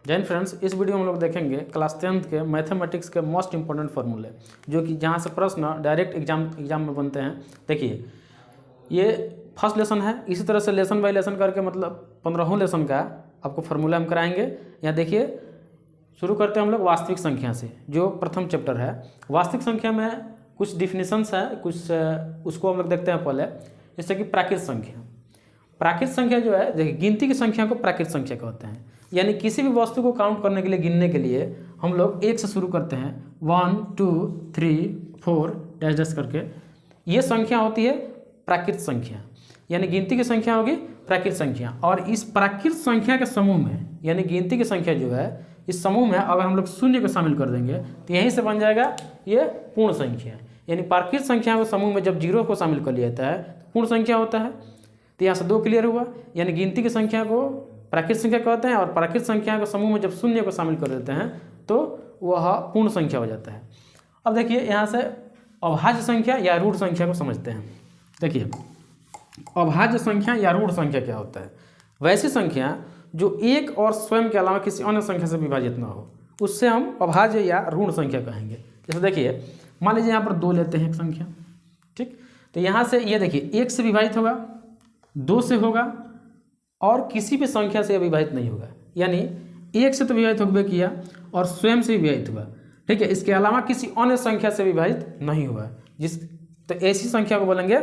Jain friends, इस video में हम लोग देखेंगे क्लास 10th के मैथमेटिक्स के मोस्ट इंपॉर्टेंट फार्मूले, जो कि जहाँ से प्रश्न डायरेक्ट एग्जाम में बनते हैं। देखिए, ये फर्स्ट लेसन है। इसी तरह से लेसन बाय लेसन करके मतलब 15वें लेसन का आपको फार्मूला हम कराएंगे। यहाँ देखिए, शुरू करते हैं हम लोग वास्तविक संख्या से, जो प्रथम चैप्टर है। वास्तविक संख्या में कुछ डिफिनीशंस है, कुछ उसको हम लोग देखते हैं पहले। जैसे कि प्राकृत संख्या। प्राकृत संख्या जो है, देखिए, गिनती की संख्या को प्राकृत संख्या कहते हैं। यानी किसी भी वस्तु को काउंट करने के लिए, गिनने के लिए हम लोग एक से शुरू करते हैं, 1 2 3 4 डैश डैश करके। ये संख्या होती है प्राकृत संख्या, यानी गिनती की संख्या होगी प्राकृत संख्या। और इस प्राकृत संख्या के समूह में, यानी गिनती की संख्या जो है, इस समूह में अगर हम लोग शून्य को शामिल कर देंगे तो यहीं से बन जाएगा ये पूर्ण संख्या। यानी प्राकृत संख्या के समूह में जब जीरो को शामिल कर लिया जाता है तो पूर्ण संख्या होता है। तो यहाँ से 2 क्लियर हुआ। यानी गिनती की संख्या को प्राकृत संख्या कहते हैं, और प्राकृत संख्या के समूह में जब शून्य को शामिल कर देते हैं तो वह पूर्ण संख्या हो जाता है। अब देखिए, यहाँ से अभाज्य संख्या या रूढ़ संख्या को समझते हैं। देखिए, अभाज्य संख्या या रूढ़ संख्या क्या होता है? वैसी संख्या जो एक और स्वयं के अलावा किसी अन्य संख्या से विभाजित ना हो, उससे हम अभाज्य या ऋण संख्या कहेंगे। जैसे देखिए, मान लीजिए यहाँ पर 2 लेते हैं एक संख्या, ठीक। तो यहाँ से ये देखिए, 1 से विभाजित होगा, 2 से होगा, और किसी भी संख्या से विभाजित नहीं होगा। यानी 1 से तो विभाजित हो किया और स्वयं से विभाजित हुआ, ठीक है। इसके अलावा किसी अन्य संख्या से विभाजित नहीं हुआ। तो ऐसी संख्या को बोलेंगे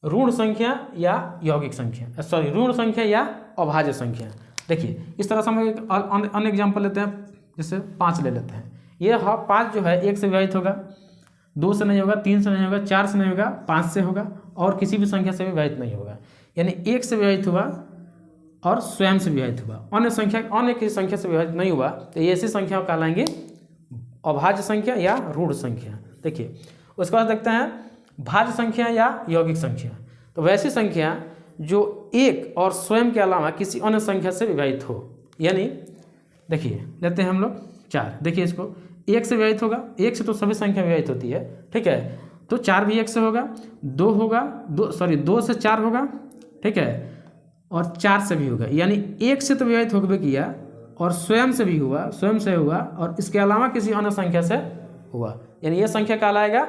ऋण संख्या या यौगिक संख्या, सॉरी, ऋण संख्या या अभाज्य संख्या। देखिए, इस तरह से हम एक अन्य एग्जाम्पल लेते हैं। जैसे 5 ले लेते हैं। ये 5 जो है 1 से विभाजित होगा, 2 से नहीं होगा, 3 से नहीं होगा, 4 से नहीं होगा, 5 से होगा, और किसी भी संख्या से विभाजित नहीं होगा। यानी 1 से विभाजित हुआ और स्वयं से विभाजित हुआ, अन्य किसी संख्या से विभाजित नहीं हुआ, तो ये ऐसी संख्या को कहलाएंगे अभाज्य संख्या या ऋण संख्या। देखिए, उसके बाद देखते हैं भाज्य संख्या या यौगिक संख्या। तो वैसी संख्या जो एक और स्वयं के अलावा किसी अन्य संख्या से विभाजित हो। यानी देखिए, लेते हैं हम लोग 4। देखिए, इसको 1 से विभाजित होगा, 1 से तो सभी संख्या विभाजित होती है, ठीक है। तो 4 भी 1 से होगा, 2 होगा, 2 से 4 होगा, ठीक है, और 4 से भी होगा। यानी 1 से तो विभाजित होकर किया, और स्वयं से भी हुआ, स्वयं से हुआ, और इसके अलावा किसी अन्य संख्या से हुआ। यानी यह संख्या कहलाएगा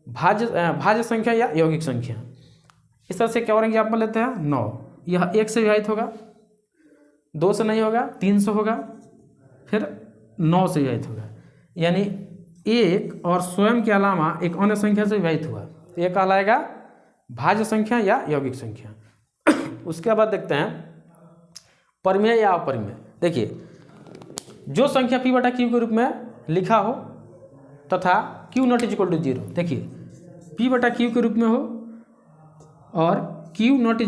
भाज्य संख्या या यौगिक संख्या। इस तरह से क्या और एग्जाम्पल लेते हैं 9। यह 1 से विभाजित होगा, 2 से नहीं होगा, 3 से होगा, फिर 9 से विभाजित होगा। यानी 1 और स्वयं के अलावा एक अन्य संख्या से विभाजित हुआ, तो यह कहलाएगा भाज्य संख्या या यौगिक संख्या। उसके बाद देखते हैं परिमेय या अपरिमेय। देखिए, जो संख्या P/Q के रूप में लिखा हो तथा Q ≠ 0। देखिए, P/Q के रूप में हो और Q ≠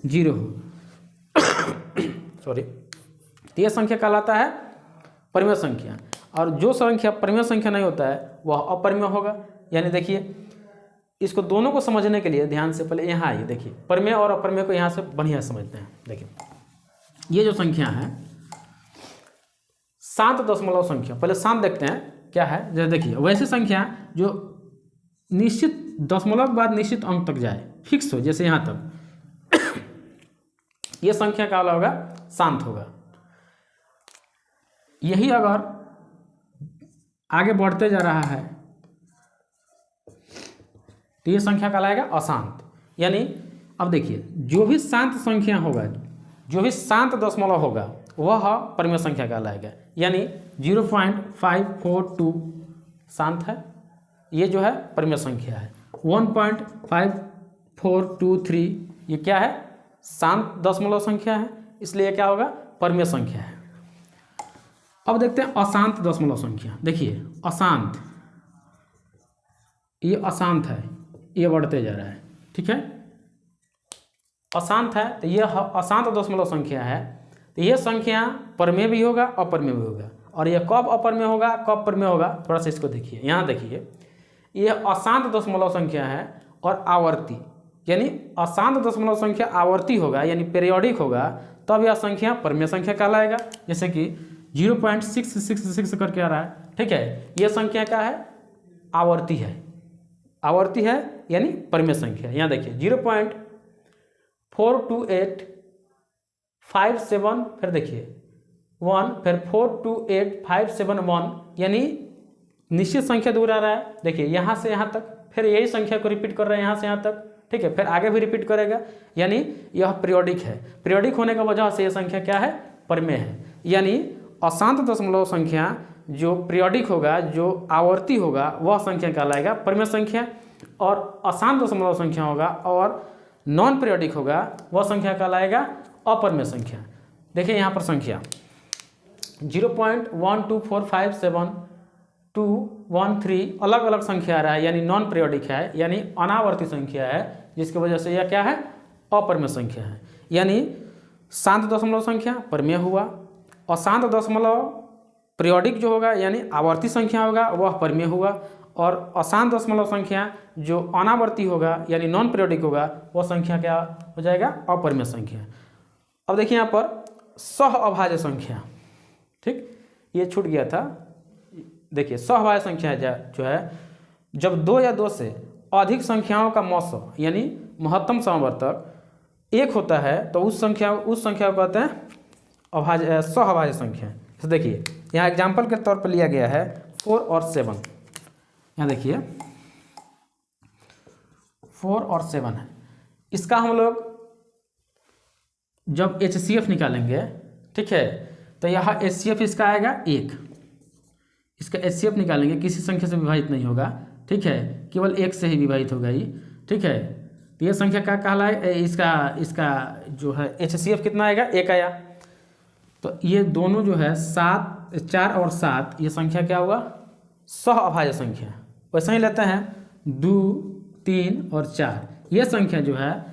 0 हो सॉरी, तो यह संख्या कहलाता है परिमेय संख्या। और जो संख्या परिमेय संख्या नहीं होता है वह अपरिमेय होगा। यानी देखिए, इसको दोनों को समझने के लिए ध्यान से पहले यहाँ आइए। देखिए, परिमेय और अपरिमेय को यहाँ से बढ़िया समझते हैं। देखिए, ये जो संख्या है शांत दशमलव संख्या, पहले शांत देखते हैं क्या है। जैसे देखिए, वैसी संख्या जो निश्चित दशमलव के बाद निश्चित अंक तक जाए, फिक्स हो, जैसे यहाँ तक, यह संख्या क्या होगा? शांत होगा। यही अगर आगे बढ़ते जा रहा है तो यह संख्या कहलाएगा अशांत। यानी अब देखिए, जो भी शांत संख्या होगा, जो भी शांत दशमलव होगा, वह परिमेय संख्या कहलाएगा। यानी 0.542 शांत है, ये जो है परिमेय संख्या है। 1.5423 ये क्या है? शांत दशमलव संख्या है, इसलिए क्या होगा? परिमेय संख्या है। अब देखते हैं अशांत दशमलव संख्या। देखिए, अशांत, ये अशांत है, ये बढ़ते जा रहा है, ठीक है। अशांत है तो ये अशांत दशमलव संख्या है। तो ये संख्या परिमेय भी होगा, अपरिमेय भी होगा। और ये कब अपरिमेय होगा, कब परिमेय होगा, थोड़ा सा इसको देखिए। यहाँ देखिए, ये अशांत दशमलव संख्या है और आवर्ती, यानी अशांत दशमलव संख्या आवर्ती होगा, यानी पीरियोडिक होगा, तब यह संख्या परिमेय संख्या कहलाएगा। जैसे कि 0.666 करके आ रहा है, ठीक है। यह संख्या क्या है? आवर्ती है, आवर्ती है यानी परिमेय संख्या। यहाँ देखिए 0.42857, फिर देखिए 1, फिर 4 2 8 5 7 1, यानी निश्चित संख्या दूर आ रहा है। देखिए यहाँ से यहाँ तक, फिर यही संख्या को रिपीट कर रहे हैं यहाँ से यहाँ तक, ठीक है, फिर आगे भी रिपीट करेगा, यानी यह पीरियोडिक है। पीरियोडिक होने की वजह से यह संख्या क्या है, परिमेय है। यानी अशांत दशमलव संख्या जो पीरियोडिक होगा, जो आवर्ती होगा, वह संख्या कहलाएगा परिमेय संख्या, और अशांत दशमलव संख्या होगा और नॉन पीरियोडिक होगा, वह संख्या कहलाएगा अपरिमेय संख्या। देखिए यहाँ पर संख्या 0.12457 अलग अलग संख्या आ रहा है, यानी नॉन पीरियोडिक है, यानी अनावर्ती संख्या है, जिसकी वजह से यह क्या है, अपरिमेय संख्या है। यानी शांत दशमलव संख्या परिमेय हुआ, अशांत दशमलव पीरियोडिक जो होगा यानी आवर्ती संख्या होगा वह परिमेय हुआ, और अशांत दशमलव संख्या जो अनावर्ती होगा यानी नॉन पीरियोडिक होगा वह संख्या क्या हो जाएगा, अपरिमेय संख्या। अब देखिए यहाँ पर सह अभाज्य संख्या, ठीक, ये छूट गया था। देखिए सहअभाज्य संख्या जो है, जब 2 या 2 से अधिक संख्याओं का मौसम यानी महत्तम समवर्तक 1 होता है तो उस संख्या को कहते हैं सहअभाज्य संख्या। तो देखिए यहाँ एग्जाम्पल के तौर पर लिया गया है 4 और 7। यहाँ देखिए 4 और 7 है, इसका हम लोग जब HCF निकालेंगे, ठीक है, तो यहाँ HCF इसका आएगा 1, इसका HCF निकालेंगे, किसी संख्या से विभाजित नहीं होगा, ठीक है, केवल 1 से ही विभाजित होगा ये, ठीक है। तो ये संख्या क्या कहलाए, इसका जो है HCF कितना आएगा, 1 आया। तो ये दोनों जो है 4 और 7 ये संख्या क्या हुआ, सहअभाज्य संख्या। वैसे ही लेते हैं 2 3 और 4, ये संख्या जो है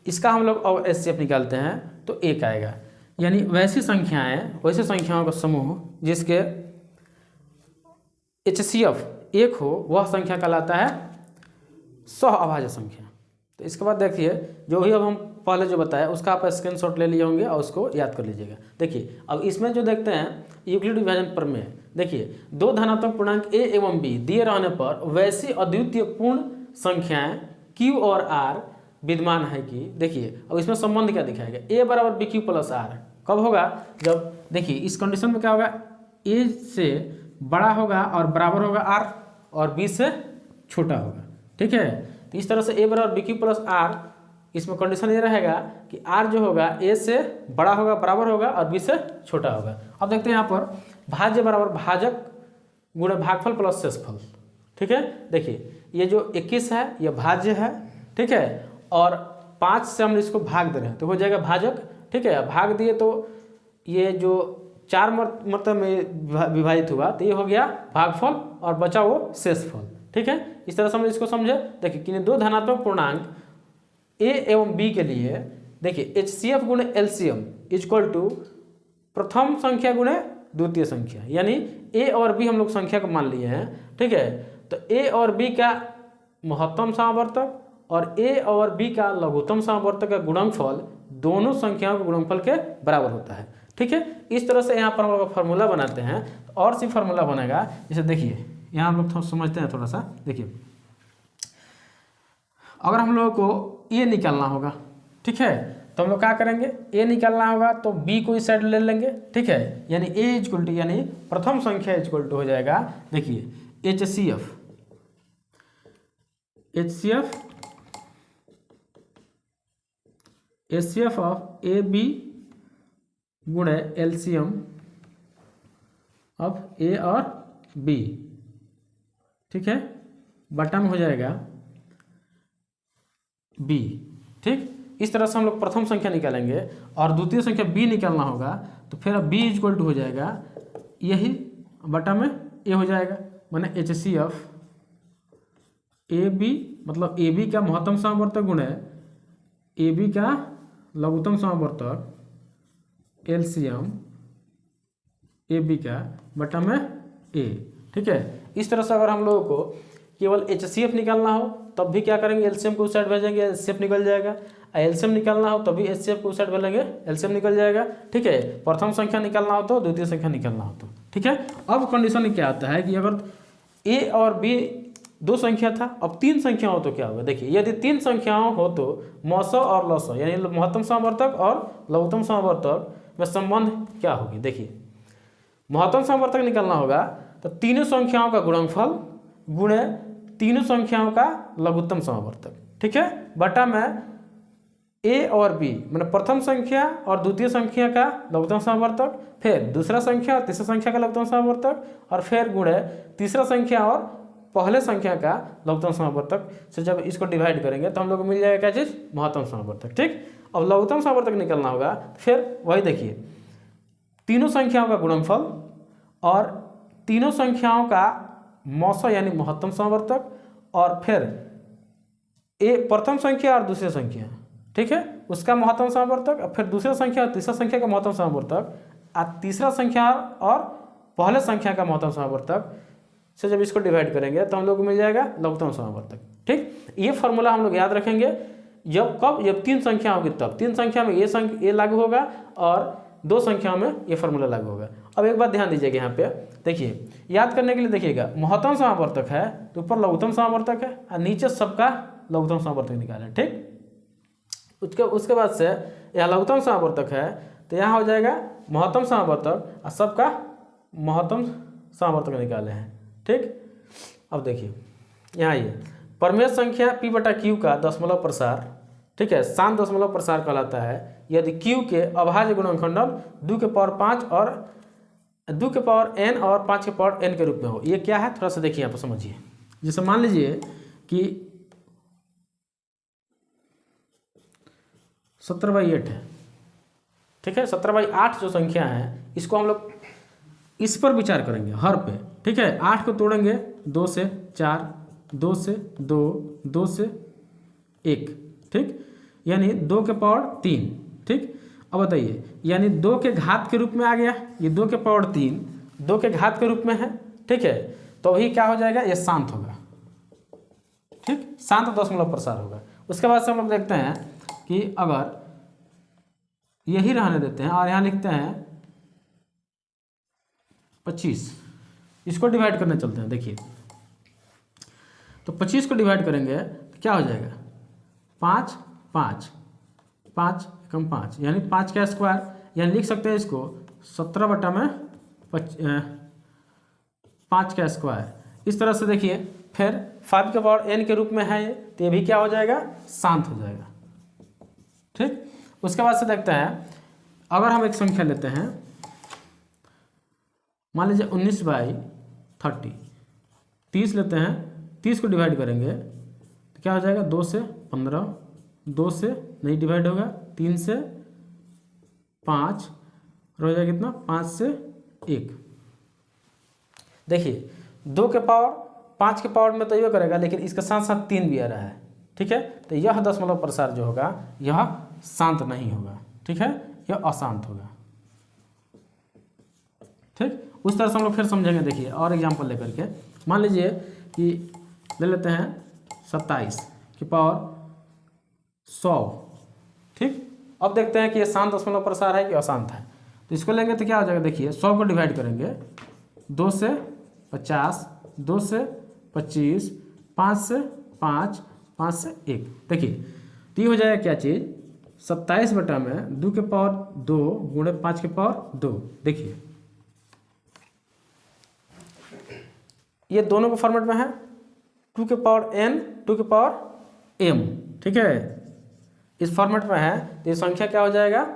इसका हम लोग और HCF निकालते हैं तो 1 आएगा। यानी वैसी संख्याओं का समूह जिसके HCF 1 हो वह संख्या कहलाता है सहअभाज्य संख्या। तो इसके बाद देखिए जो भी अब हम पहले जो बताया उसका आप स्क्रीनशॉट ले लिए होंगे और उसको याद कर लीजिएगा। देखिए अब इसमें जो देखते हैं यूक्लिड विभाजन प्रमेय, देखिए 2 धनात्मक पूर्णांक a एवं b दिए रहने पर वैसी अद्वितीय पूर्ण संख्याएं q और r विद्यमान है कि, देखिए अब इसमें संबंध क्या दिखाएगा, a बराबर bq प्लस r कब होगा, जब देखिए इस कंडीशन में क्या होगा, a से बड़ा होगा और बराबर होगा r और b से छोटा होगा, ठीक है। तो इस तरह से a बराबर bq प्लस r, इसमें कंडीशन ये रहेगा कि r जो होगा a से बड़ा होगा, बराबर होगा और b से छोटा होगा। अब देखते हैं यहाँ पर भाज्य बराबर भाजक गुणे भागफल प्लस शेषफल, ठीक है। देखिए ये जो 21 है ये भाज्य है, ठीक है, और 5 से हम इसको भाग दे रहे हैं तो हो जाएगा भाजक, ठीक है। भाग दिए तो ये जो 4 मतलब में विभाजित हुआ तो ये हो गया भागफल और बचा वो शेषफल, ठीक है। इस तरह से हम इसको समझे। देखिए कि 2 धनात्मक पूर्णांक a एवं b के लिए देखिए HCF गुणे LCM इक्वल टू प्रथम संख्या गुणे द्वितीय संख्या, यानी a और b हम लोग संख्या को मान लिए हैं, ठीक है। तो a और b का महत्तम समवर्तक और a और b का लघुत्तम समवर्तक का गुणनफल दोनों संख्याओं के गुणनफल के बराबर होता है, ठीक है। इस तरह से यहाँ पर हम लोग फार्मूला बनाते हैं तो और सी फार्मूला बनेगा। जैसे देखिए यहाँ हम लोग समझते हैं थोड़ा सा, देखिए अगर हम लोगों को a निकालना होगा, ठीक है, तो हम लोग क्या करेंगे, a निकालना होगा तो b को इस साइड ले लेंगे, ठीक है। यानी a इक्वल टू यानी प्रथम संख्या इक्वल टू हो जाएगा, देखिए HCF ऑफ ए बी गुणे LCM ऑफ a और b, ठीक है, बटा में हो जाएगा b, ठीक। इस तरह से हम लोग प्रथम संख्या निकालेंगे और द्वितीय संख्या b निकालना होगा तो फिर b इक्वल टू हो जाएगा यही बटा में a हो जाएगा, माने HCF ए बी मतलब ए बी का महत्तम समवर्तक गुणे ए बी का लघुत्तम समवर्तक LCM ए बी का बटा में a, ठीक है। इस तरह से अगर हम लोगों को केवल HCF निकालना हो तब भी क्या करेंगे, LCM को उस साइड भेजेंगे, HCF निकल जाएगा। LCM निकालना हो तब भी HCF को उस साइड भेजेंगे, LCM निकल जाएगा, ठीक है। प्रथम संख्या निकालना हो तो द्वितीय संख्या निकालना हो तो, ठीक है। अब कंडीशन क्या आता है कि अगर a और b 2 संख्या था, अब 3 संख्या हो तो क्या होगा। देखिए यदि 3 संख्याओं हो तो मौसो और लसो यानी महत्तम समवर्तक और लघुत्तम समवर्तक में संबंध क्या होगी। देखिए महत्तम समवर्तक निकालना होगा तो तीनों संख्याओं का गुणनफल गुणे तीनों संख्याओं का लघुत्तम समवर्तक, ठीक है, बटा में ए और बी मतलब प्रथम संख्या और द्वितीय संख्या का लघुत्तम समवर्तक, फिर दूसरा संख्या और तीसरा संख्या का लघुत्तम समवर्तक, और फिर गुणे तीसरा संख्या और पहले संख्या का लघुत्तम समवर्तक से जब इसको डिवाइड करेंगे तो हम लोग को मिल जाएगा क्या चीज़, महत्तम समवर्तक। ठीक, अब लघुत्तम समवर्तक निकलना होगा, फिर वही देखिए तीनों संख्याओं का गुणनफल और तीनों संख्याओं का मौसा यानी महत्तम समवर्तक, और फिर ए प्रथम संख्या और दूसरी संख्या, ठीक है, उसका महत्तम समवर्तक, और फिर दूसरा संख्या और तीसरा संख्या का महत्तम समवर्तक, और तीसरा संख्या और पहले संख्या का महत्तम समवर्तक से जब इसको डिवाइड करेंगे तो हम लोग को मिल जाएगा लघुत्तम समवर्तक। ठीक, ये फॉर्मूला हम लोग याद रखेंगे जब तीन संख्या होगी तब तीन संख्या में ये लागू होगा और दो संख्याओं में ये फॉर्मूला लागू होगा। अब एक बात ध्यान दीजिएगा, यहाँ पे देखिए याद करने के लिए देखिएगा, महत्तम समवर्तक है तो ऊपर लघुत्तम समवर्तक है और नीचे सबका लघुत्तम समवर्तक निकालें। ठीक, उसके बाद से यहाँ लघुत्तम समवर्तक है तो यहाँ हो जाएगा महत्तम समवर्तक और सबका महत्तम समवर्तक निकाले हैं। ठीक, अब देखिए यहाँ ये प्रमेय संख्या p बटा q का दशमलव प्रसार, ठीक है, शांत दशमलव प्रसार कहलाता है यदि q के अभाज्य गुणनखंडन 2 के पावर 5 और 2 के पावर n और 5 के पावर n के रूप में हो। ये क्या है थोड़ा सा देखिए आप समझिए। जैसे मान लीजिए कि 17/8 है, ठीक है, 17/8 जो संख्या है इसको हम लोग इस पर विचार करेंगे हर पे। ठीक है, 8 को तोड़ेंगे 2 से 4, 2 से 2, 2 से 1, ठीक, यानी 2 के पावर 3। ठीक, अब बताइए यानी 2 के घात के रूप में आ गया, ये 2 के पावर 3 2 के घात के रूप में है। ठीक है, तो वही क्या हो जाएगा, ये शांत होगा। ठीक, शांत दशमलव प्रसार होगा। उसके बाद से हम लोग देखते हैं कि अगर यही रहने देते हैं और यहाँ लिखते हैं 25, इसको डिवाइड करने चलते हैं। देखिए तो 25 को डिवाइड करेंगे तो क्या हो जाएगा, 5 5 5 कम 5 यानी 5 का स्क्वायर, यानी लिख सकते हैं इसको 17 बटा में 5 का स्क्वायर। इस तरह से देखिए फिर 5 के पावर n के रूप में है तो ये भी क्या हो जाएगा, शांत हो जाएगा। ठीक, उसके बाद से देखते हैं अगर हम एक संख्या लेते हैं, मान लीजिए 19/30, 30 लेते हैं, 30 को डिवाइड करेंगे तो क्या हो जाएगा, 2 से 15, 2 से नहीं डिवाइड होगा, 3 से 5 हो जाएगा कितना, 5 से 1। देखिए 2 के पावर 5 के पावर में तो ये करेगा, लेकिन इसके साथ साथ 3 भी आ रहा है। ठीक है, तो यह दशमलव प्रसार जो होगा यह शांत नहीं होगा। ठीक है, यह अशांत होगा। ठीक, उस तरह से हम लोग फिर समझेंगे। देखिए और एग्जांपल लेकर के मान लीजिए कि ले लेते हैं 27 की पावर 100। ठीक, अब देखते हैं कि ये शांत दशमलव प्रसार है कि अशांत है। तो इसको लेंगे तो क्या हो जाएगा, देखिए 100 को डिवाइड करेंगे 2 से 50, 2 से 25, 5 से 5, 5 से 1। देखिए तो ये हो जाएगा क्या चीज़, 27 बटा में 2 के पावर 2 गुणे 5 के पावर 2। देखिए ये दोनों के फॉर्मेट में है, 2 के पावर n 2 के पावर m। ठीक है, इस फॉर्मेट में है तो ये संख्या क्या हो जाएगा,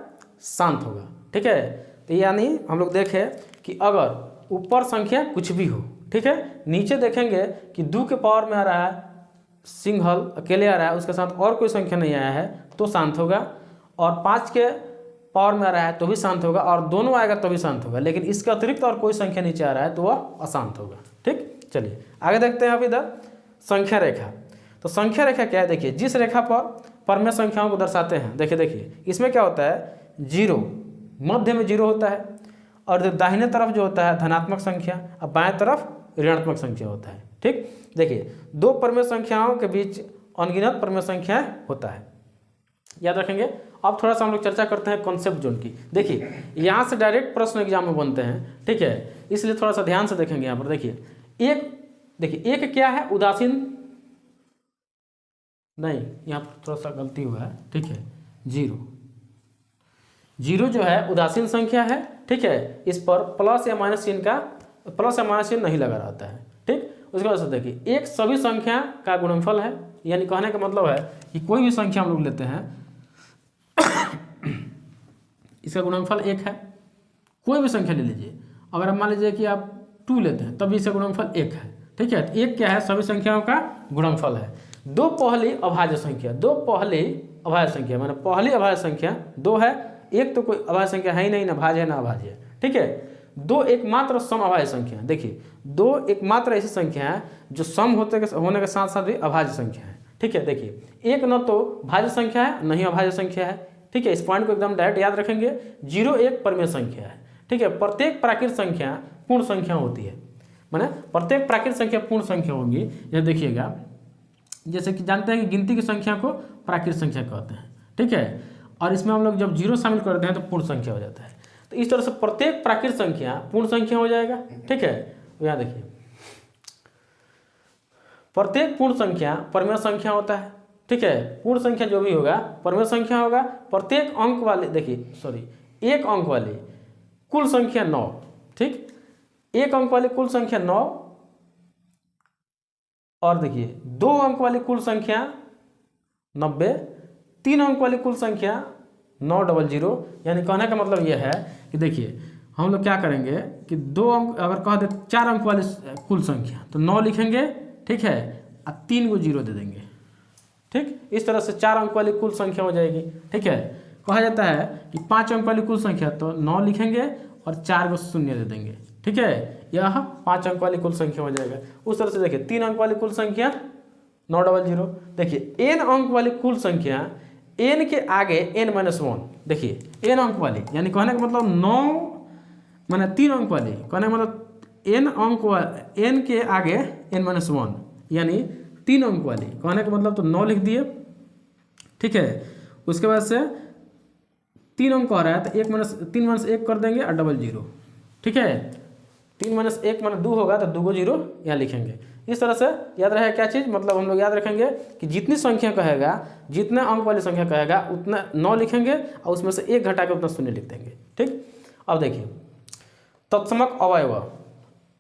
शांत होगा। ठीक है, तो यानी हम लोग देखें कि अगर ऊपर संख्या कुछ भी हो, ठीक है, नीचे देखेंगे कि 2 के पावर में आ रहा है, सिंगल अकेले आ रहा है, उसके साथ और कोई संख्या नहीं आया है तो शांत होगा, और 5 के पावर में आ रहा है तो भी शांत होगा, और दोनों आएगा तो भी शांत होगा, लेकिन इसके अतिरिक्त और कोई संख्या नीचे आ रहा है तो वह अशांत होगा। ठीक, चलिए आगे देखते हैं। अब इधर संख्या रेखा, तो संख्या रेखा क्या है, देखिए जिस रेखा पर परमेय संख्याओं को दर्शाते हैं, देखिए इसमें क्या होता है, 0 मध्य में 0 होता है, और दाहिने तरफ जो होता है धनात्मक संख्या और बाएं तरफ ऋणात्मक संख्या होता है। ठीक, देखिए दो परमेय संख्याओं के बीच अनगिनत परमेय संख्याएं होता है, याद रखेंगे। अब थोड़ा सा हम लोग चर्चा करते हैं कॉन्सेप्ट जोन की। देखिए यहाँ से डायरेक्ट प्रश्न एग्जाम में बनते हैं, ठीक है, इसलिए थोड़ा सा ध्यान से देखेंगे। यहाँ पर देखिए एक क्या है, उदासीन नहीं, यहाँ पर थोड़ा सा गलती हुआ है। ठीक है, 0 जो है उदासीन संख्या है। ठीक ठीक है, इस पर प्लस या माइनस चिन्ह नहीं लगा रहता है। ठीक, उसके बाद से देखिए एक सभी संख्या का गुणनफल है, यानी कहने का मतलब है कि कोई भी संख्या हम लोग लेते हैं इसका गुणनफल 1 है। कोई भी संख्या ले लीजिए, अगर हम मान लीजिए कि आप 2 लेते हैं तब भी इसका गुणनफल 1 है। ठीक है, 1 क्या है, सभी संख्याओं का गुणनफल है। दो पहली अभाज्य संख्या माने पहली अभाज्य संख्या 2 है, एक तो कोई अभाज्य संख्या है ही नहीं, ना भाज्य है ना अभाज्य है। ठीक है, 2 एकमात्र सम अभाज्य संख्या है। देखिए 2 एकमात्र ऐसी संख्या है जो सम होने के साथ साथ भी अभाज्य संख्या है। ठीक है, देखिए एक न तो भाज्य संख्या है न ही अभाज्य संख्या है। ठीक है, इस पॉइंट को एकदम डायरेक्ट याद रखेंगे। 0 एक परिमेय संख्या है। ठीक है, प्रत्येक प्राकृत संख्या पूर्ण संख्या होती है, माने प्रत्येक प्राकृत संख्या पूर्ण संख्या होगी। यह देखिएगा, जैसे कि जानते हैं कि गिनती की संख्या को प्राकृत संख्या कहते हैं। ठीक है, और इसमें हम लोग जब 0 शामिल करते हैं तो पूर्ण संख्या हो जाता है। तो इस तरह से प्रत्येक प्राकृत संख्या पूर्ण संख्या हो जाएगा। ठीक है, यहाँ देखिए प्रत्येक पूर्ण संख्या परिमेय संख्या होता है। ठीक है, पूर्ण संख्या जो भी होगा परिमेय संख्या होगा। प्रत्येक अंक वाले एक अंक वाली कुल संख्या 9। ठीक, एक अंक वाली कुल संख्या 9, और देखिए 2 अंक वाली कुल संख्या 90, 3 अंक वाली कुल संख्या 900। यानी कहने का मतलब यह है कि देखिए हम लोग क्या करेंगे कि 2 अंक अगर कह दे 4 अंक वाली कुल संख्या तो 9 लिखेंगे। ठीक है, और 3 को 0 दे देंगे। ठीक, इस तरह से 4 अंक वाली कुल संख्या हो जाएगी। ठीक है, कहा जाता है कि 5 अंक वाली कुल संख्या तो 9 लिखेंगे और 4 को 0 दे देंगे। ठीक है, यह 5 अंक वाली कुल संख्या हो जाएगा। उस तरह से देखिए 3 अंक वाली कुल संख्या 900। देखिए n अंक वाली कुल संख्या, n के आगे n-1। देखिए n अंक वाली, यानी कहने का मतलब 9 माने 3 अंक वाली, कहने का मतलब n के आगे n-1 यानी 3 अंक वाली, कहने का मतलब तो 9 लिख दिए। ठीक है, उसके बाद से 3 अंक आ रहा है तो 3 - 1 कर देंगे और 00। ठीक है, 3 - 1 माने 2 होगा तो 2 को 0 यहाँ लिखेंगे। इस तरह से याद रहे क्या चीज़, मतलब हम लोग याद रखेंगे कि जितनी संख्या कहेगा, जितने अंक वाली संख्या कहेगा उतना 9 लिखेंगे और उसमें से 1 घटा के उतना 0 लिख देंगे। ठीक, अब देखिए तत्समक अवयव,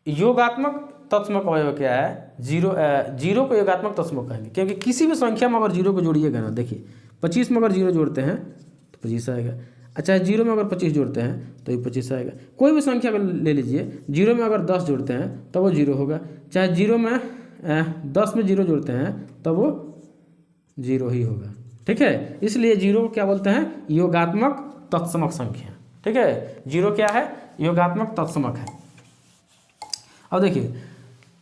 योगात्मक तत्समक अवयव क्या है, 0 को योगात्मक तत्समक कहेंगे, क्योंकि किसी भी संख्या में अगर 0 को जोड़िएगा ना, देखिए 25 में अगर 0 जोड़ते हैं तो 25 आएगा। अच्छा 0 में अगर 25 जोड़ते हैं तो ये 25 आएगा। कोई भी संख्या को ले लीजिए, 0 में अगर 10 जोड़ते हैं तब वो 0 होगा, चाहे 0 में 10 में 0 जोड़ते हैं तब वो 0 ही होगा। ठीक है, इसलिए 0 को क्या बोलते हैं, योगात्मक तत्समक संख्या। ठीक है, 0 क्या है, योगात्मक तत्समक है। अब देखिए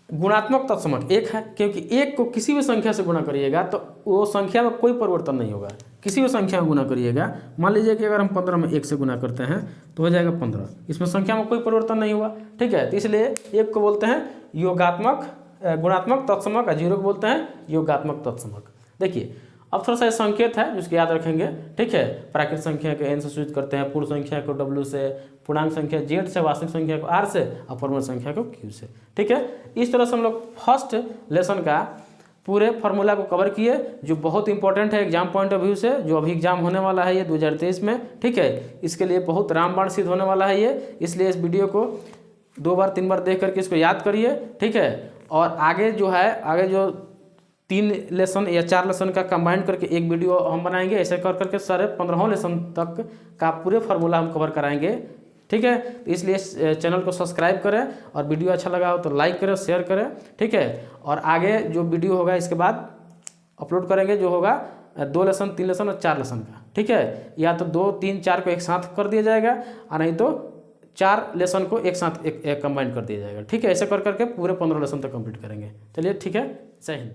गुणात्मक तत्समक 1 है, क्योंकि 1 को किसी भी संख्या से गुणा करिएगा तो वो संख्या में कोई परिवर्तन नहीं होगा। किसी भी संख्या में गुणा करिएगा, मान लीजिए कि अगर हम 15 में 1 से गुणा करते हैं तो हो जाएगा 15, इसमें संख्या में कोई परिवर्तन नहीं हुआ। ठीक है, तो इसलिए 1 को बोलते हैं गुणात्मक तत्समक और 0 को बोलते हैं योगात्मक तत्समक। देखिए अब थोड़ा सा संकेत है जिसको याद रखेंगे। ठीक है, प्राकृत संख्या को n से सूचित करते हैं, पूर्ण संख्या को w से, पूर्णांक संख्या z से, वास्तविक संख्या को r से और परिमेय संख्या को q से। ठीक है, इस तरह से हम लोग फर्स्ट लेसन का पूरे फार्मूला को कवर किए, जो बहुत इंपॉर्टेंट है एग्जाम पॉइंट ऑफ व्यू से, जो अभी एग्जाम होने वाला है ये 2023 में। ठीक है, इसके लिए बहुत रामबाण सिद्ध होने वाला है ये, इसलिए इस वीडियो को 2 बार 3 बार देख करके इसको याद करिए। ठीक है, और आगे जो 3 लेसन या 4 लेसन का कंबाइंड करके एक वीडियो हम बनाएंगे, ऐसे कर करके सारे 15 लेसन तक का पूरे फार्मूला हम कवर कराएंगे। ठीक है, तो इसलिए चैनल को सब्सक्राइब करें और वीडियो अच्छा लगा हो तो लाइक करें, शेयर करें। ठीक है, और आगे जो वीडियो होगा इसके बाद अपलोड करेंगे, जो होगा 2 लेसन, 3 लेसन और 4 लेसन का। ठीक है, या तो 2, 3, 4 को एक साथ कर दिया जाएगा और नहीं तो 4 लेसन को एक साथ एक कंबाइंड कर दिया जाएगा। ठीक है, ऐसे कर करके पूरे 15 लेसन तक कंप्लीट करेंगे। चलिए ठीक है, जय हिंद।